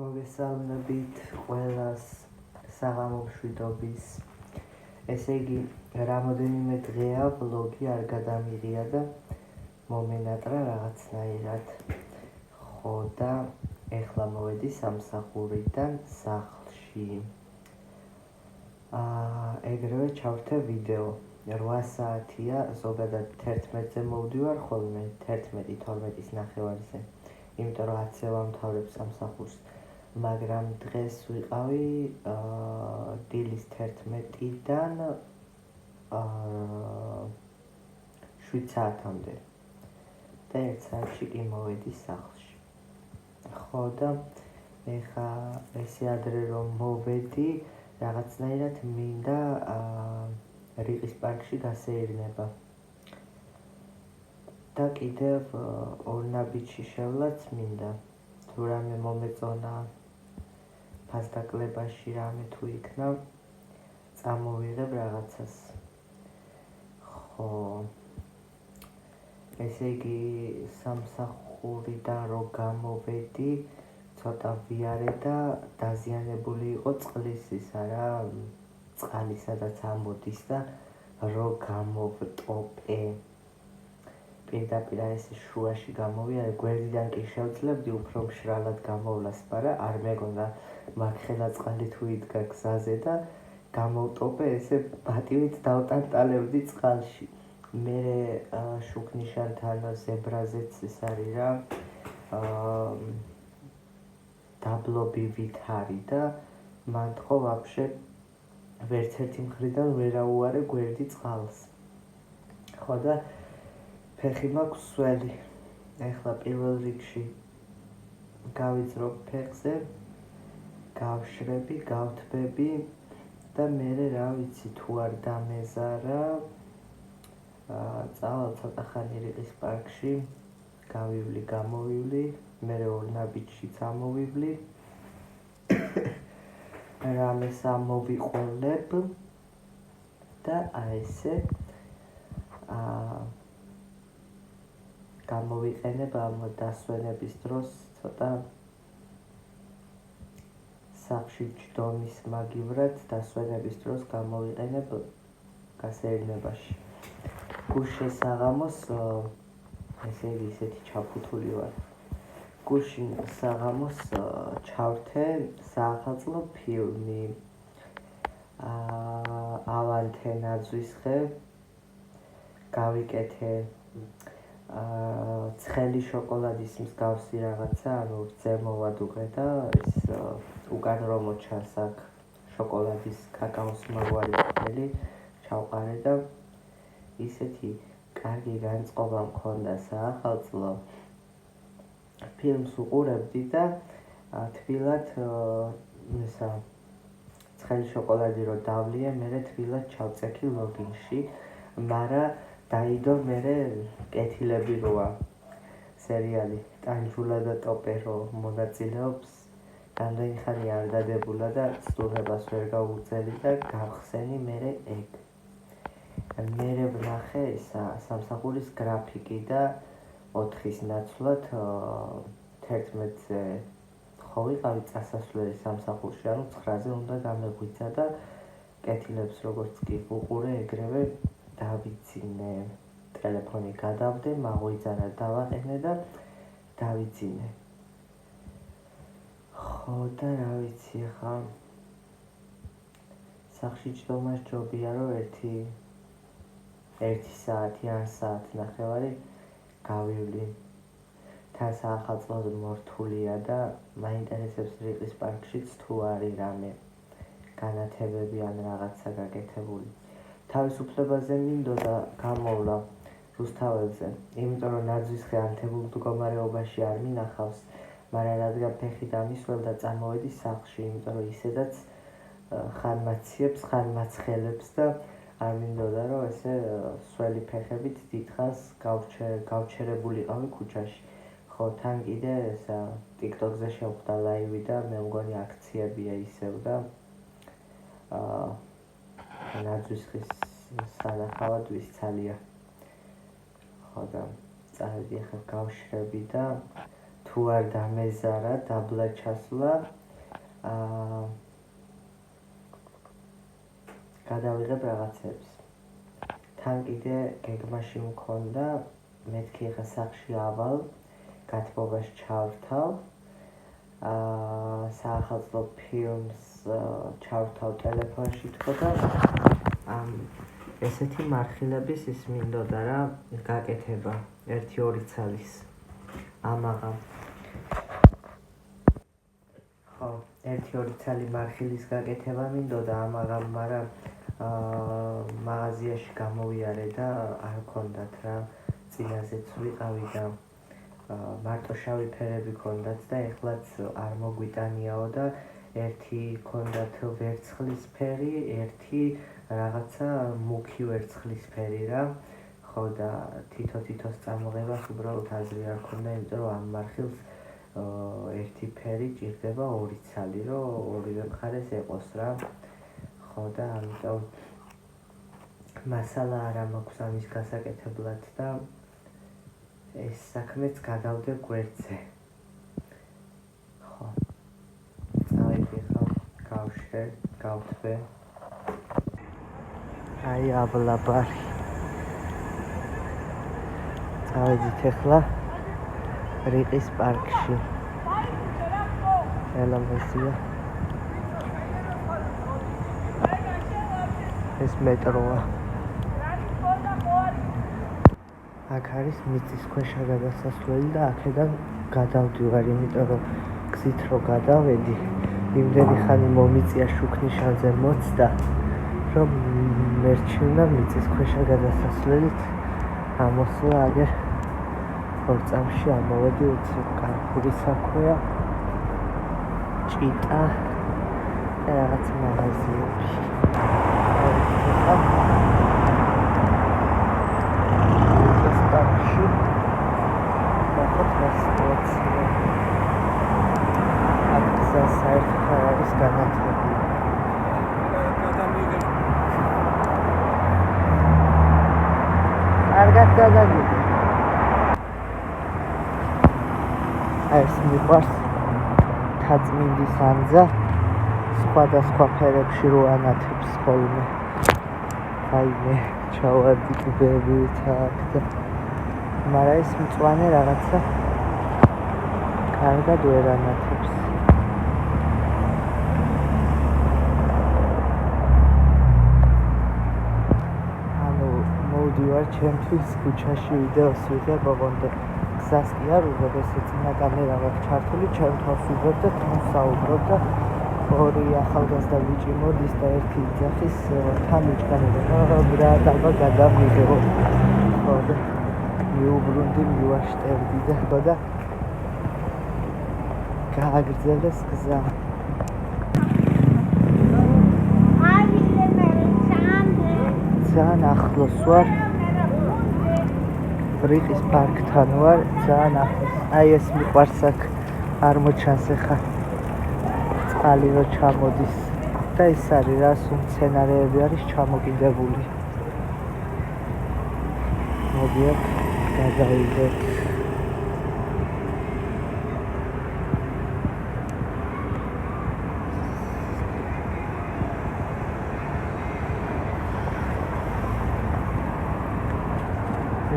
მოგესალმებით ყველას საღამო მშვიდობის. ესე იგი, რამოდენიმე დღეა ვლოგი არ გადამიღია და მომენატრა რაღაცნაირად. ხო და ეხლა მოვედი სამსახურიდან სახლში. ეგრევე ჩავრთე ვიდეო. 8 საათია, ზოგადად 11-ზე მოვდივარ ხოლმე, 11-12-ის ნახევარზე. იმიტომ რომ 10-ზე ვამთავრებ სამსახურს. მაგრამ დღეს ვიყავი დილის 11-დან 7 საათამდე და 1 საათში კი მოვედი სახლში. ხო და ეხა ესე ადრე რომ მოვედი, რაღაცნაირად მინდა რიყის პარკში გასეირნება. და კიდევ ორნაბიჯში შევლაც მინდა. თუ რამე მომეწონა ფასდაკლებაში რამე თუ იქნა, წამოვიღებ რაღაცას. ხო, ესე იგი სამსახურიდან რო გამოვედი, ცოტა ვიარე და დაზიანებული იყო წყლის ის არა, წყალი სადაც ამოდის და რო გამოვტოპე. პირდაპირ ესე შუაში გამოვიარე, გვერდიდან კი შევძლებდი უფრო მშრალად გამოვლას, მაგრამ არ მეგონა მაგ ხელა წყალი თუ იდგა გზაზე და გამოვტოპე, ესე ბატივით დავტანტალებდი წყალში. მერე შუქნიშანთან ზებრაზეც ეს არის რა, დაბლობივით არის და მან თქო ვაფშე ვერც ერთი მხრიდან ვერ აუარე გვერდი წყალს. ხო და ფეხი მაქვს სველი. ეხლა პირველ რიგში გავიძრობ ფეხზე, გავშრები, გავთბები და მერე რა ვიცი თუ არ დამეზარა, წავალ ცოტა ხანი რიყის პარკში, გავივლი, გამოვივლი, მერე ორნაბიჯშიც ამოვივლი. რამეს ამოვიყოლებ და ესე გამოვიყენებ ამ დასვენების დროს ცოტა სახლში ჯდომის მაგივრად დასვენების დროს გამოვიყენებ გასეირნებაში. გუშინ საღამოს ესე იგი ისეთი ჩაფუთული ვარ. გუშინ საღამოს ჩავრთე საახალწლო ფილმი. ავანთე ნაძვის ხე გავიკეთე ცხელი შოკოლადის მსგავსი რაღაცა, ანუ ზემოვად უყედა ის უკან რომ მოჩანს აქ შოკოლადის კაკაოს მაგვარი ცხელი ჩავყარე და ისეთი კარგი განწყობა მქონდა საახალწლო. ფილმს უყურებდი და თბილად ისა ცხელი შოკოლადი რო დავლიე, მერე თბილად ჩავწექი ლოგინში, მაგრამ დაიდო მერე კეთილები როა სერიალი ტანჯულა და ტოპერო მონაწილეობს. რამდენი ხანი არ დადებულა და სტუმრებას ვერ გაუგრძელი და გავხსენი მერე ეგ. მერე ვნახე ისა სამსახურის გრაფიკი და 4-ის ნაცვლად 11-ზე ხო ვიყავი წასასვლელი სამსახურში, ანუ 9-ზე უნდა გამეღვიძა და კეთილებს როგორც კი ვუყურე, ეგრევე დავიძინე. ტელეფონი გადავდე, მაღვიძარა დავაყენე და დავიძინე. ხო და რა ვიცი ხა სახლში ჯდომა ჯობია რომ 1 საათი ან საათი ნახევარი გავივლი. თან საახალწლო მორთულია და მაინტერესებს რიყის პარკშიც თუ არის რამე განათებები ან რაღაცა გაკეთებული. თავისუფლებაზე მინდოდა გამოვლა რუსთაველზე, იმიტომ რომ ნაძვის ხე ანთებულ მდგომარეობაში არ მინახავს, მაგრამ რადგან ფეხი დამისველ და წამოვედი სახლში, იმიტომ რომ ისედაც ხან მაციებს, ხან მაცხელებს და არ მინდოდა რომ ესე სველი ფეხებით დიდხანს გავჩერებულიყავი ქუჩაში. ხო, თან კიდე ესა TikTok-ზე შევხვდა ლაივი და მე მგონი აქციებია ისევ და ნაძვის ხის სანახავად ვისცალია. ხო და წავედი ახლა გავშრები და თუ არ დამეზარა დაბლა ჩასვლა გადავიღებ რაღაცებს თან კიდე გეგმაში მქონდა მეთქი ხა სახში ავალ გათბობას ჩავრთავ საახალწლო ფილმს ჩავრთავ ტელეფონში თქო და ესეთი მარხილების ის მინდოდა რა გაკეთება 1-2 წლის ამაღამ ხო 1-2 წელი მარხილის გაკეთება მინდოდა ამაღამ მაგრამ მაღაზიაში გამოვიარე და არ მქონდათ რა წინაზეც ვიყავი და მარტო შავი ფერები ქონდათ და ეხლაც არ მოგვიტანიაო და ერთი ქონდათ ვერცხლისფერი, ერთი რაღაცა მუქი ვერცხლისფერი რა. ხო და თითო-თითოს წამოღებას უბრალოდ აზრი არ ქონდა, იმიტომ რომ ამ მარხილს ერთი ფერი ჭირდება 2 ცალი, რომ ორივე მხარეს ეყოს რა. ხო და ამიტომ მასალა არ მაქვს ამის გასაკეთებლად და ეს საქმეც გადავდე გვერდზე. ხო. წავედი ხა გავშე, გავთვე. აი აბლაბარი. წავედით ახლა რიყის პარკში. ელამაზია. ეს მეტროა. აქ არის მიწისქვეშა გადასასვლელი და აქედან გადავდივარ, იმიტომ რომ გზით რო გადავედი, იმდენი ხანი მომიწია შუქნიშანზე მოცდა, რომ მერჩივნა მიწისქვეშა გადასასვლელით ამოსვლა აგერ 2 წამში ამოვედი უცებ კარგული საქმეა, ჭიტა და რაღაც მაღაზიები. Старший. Наход ситуация. Акция сайт харис განათლება. კარგად გადაგიდი. ეს მიყვარს თაწმინდის ანძა სხვადასხვა ფერებში რო ანათებს ხოლმე. აიმე ჩავარდი კუბებით აქ და მაგრამ ეს მწვანე რაღაცა კარგად ვერ ანათებს. ანუ მოვდივარ ჩემთვის ქუჩაში ვიდეოს ვიღებ ოღონდ გზას კი არ უღებ, ესე წინა კამერა მაქვს ჩართული, ჩემ თავს უღებ და თან საუბრობ და 2 ახალგაზრდა ბიჭი მოდის და ერთი იძახის თან იჭკანება რა დაბა გადამიღო. ხო და მიუბრუნდი მივაშტერდი და გააგრძელეს გზა. ძალიან ახლოს ვარ. რიყის პარკთან ვარ, ძალიან ახლოს. აი ეს მიყვარს აქ არ მოჩანს ახლა. წყალი რო ჩამოდის და ეს არის რა, სულ მცენარეები არის ჩამოკიდებული. მოდიეთ, გადავიდეთ.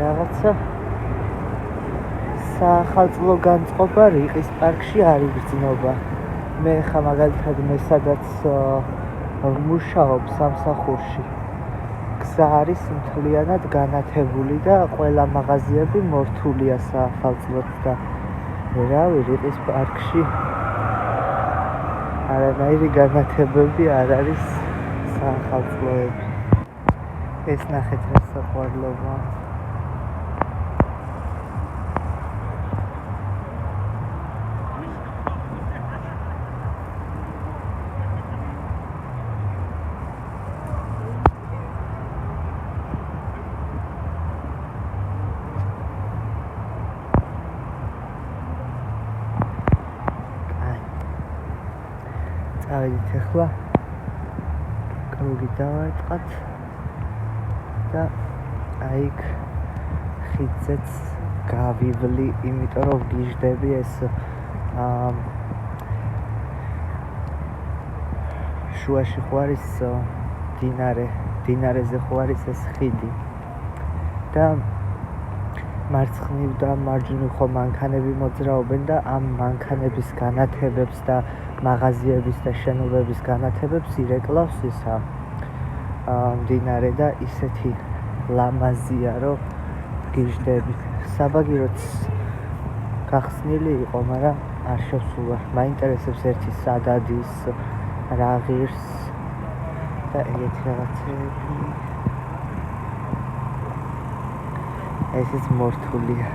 რაღაცა საახალწლო განწყობა რიყის პარკში არ იგრძნობა. მე ხა მაგალითად მე სადაც მუშაობ სამსახურში. გზა არის მთლიანად განათებული და ყველა მაღაზიები მორთულია საახალწლოდ და რავი რიყის პარკში არანაირი განათებები არ არის საახალწლოები. ეს ნახეთ რა საყვარლობა. ავედით ახლა კრუგი დავაწყათ და აი ხიდზეც გავივლი, იმიტომ რომ გიждები ეს შუაში ხო არის დინარეზე ხო არის ეს ხიდი და მარცხნივ და მარჯვნივ ხო მანქანები მოძრაობენ და ამ მანქანების განათებებს და მაღაზიების და შენობების განათებებს ირეკლავს ისა მდინარე და ისეთი ლამაზია რომ გიждები. საბაგიროც გახსნილი იყო, მაგრამ არ შევსულა. მაინტერესებს ერთი სად ადის, რა ღირს და ეგეთი რაღაცები. ესეც მორთულია.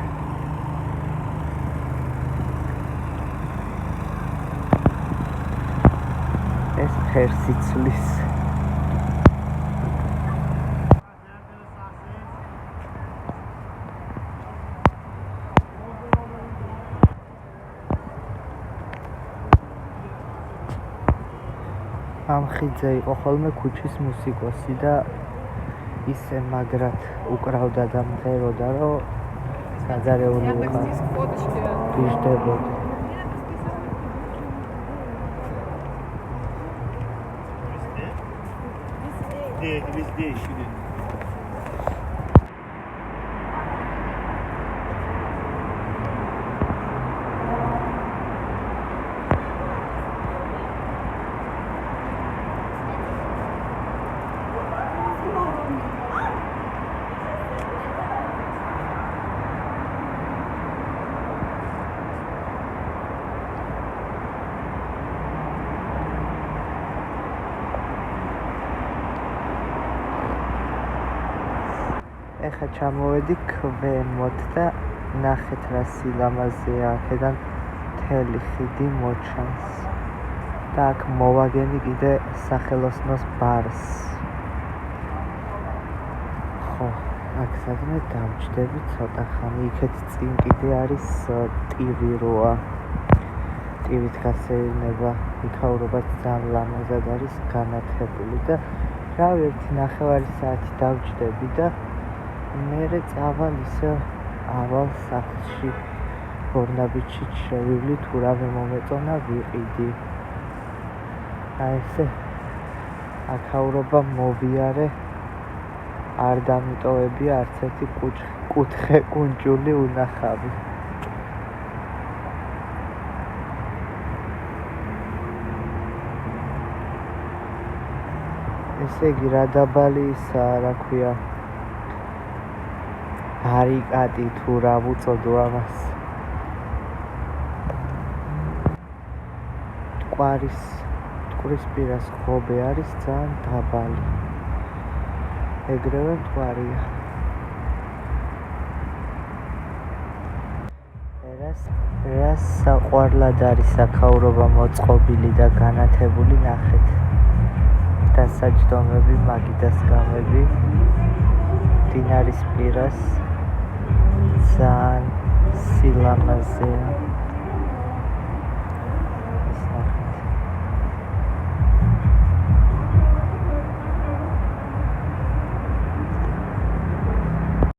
ეს ფერსი ცulis. ამ ხიდზე იყო ხოლმე ქუჩის მუსიკოსი და ისე მაგრად უკრავდა და მღეროდა, რომ საძარეული უყარ. გიждებოდი. Везде ищут. ეხა ჩამოვედი ქვემოთ და ნახეთ რა სილამაზეა, აქედან მთელი ხიდი მოჩანს და აქ მოვაგენი კიდე სახელოსნოს ბარს. ხო, აქ სადმე დავჯდები ცოტა ხანი, იქეთ წინ კიდე არის ტივიროა. ტივით გასეირნება, იქაურობაც ძალიან ლამაზად არის განათებული და რავი, 1.5 საათი დავჯდები და მერე წავალ ისე ავალ სახლში ბორნაბიჩი შევივლი, თუ რამე მომეწონა ვიყიდი. აი ესე აქაურობა მოვიარე, არ დამიტოვებია არც ერთი კუთხე კუნჭული უნახავი. ესე იგი რა დაბალი ისა, რა ქვია, ბარიკადი თუ რა ვუწოდო ამას. მტკვრის პირას ხობე არის ძალიან დაბალი. ეგრევე მტკვარია. რას საყვარლად არის აქაურობა მოწყობილი და განათებული, ნახეთ. დასაჯდომები, მაგიდასკამები, მდინარის პირას ძალიან სილამაზეა.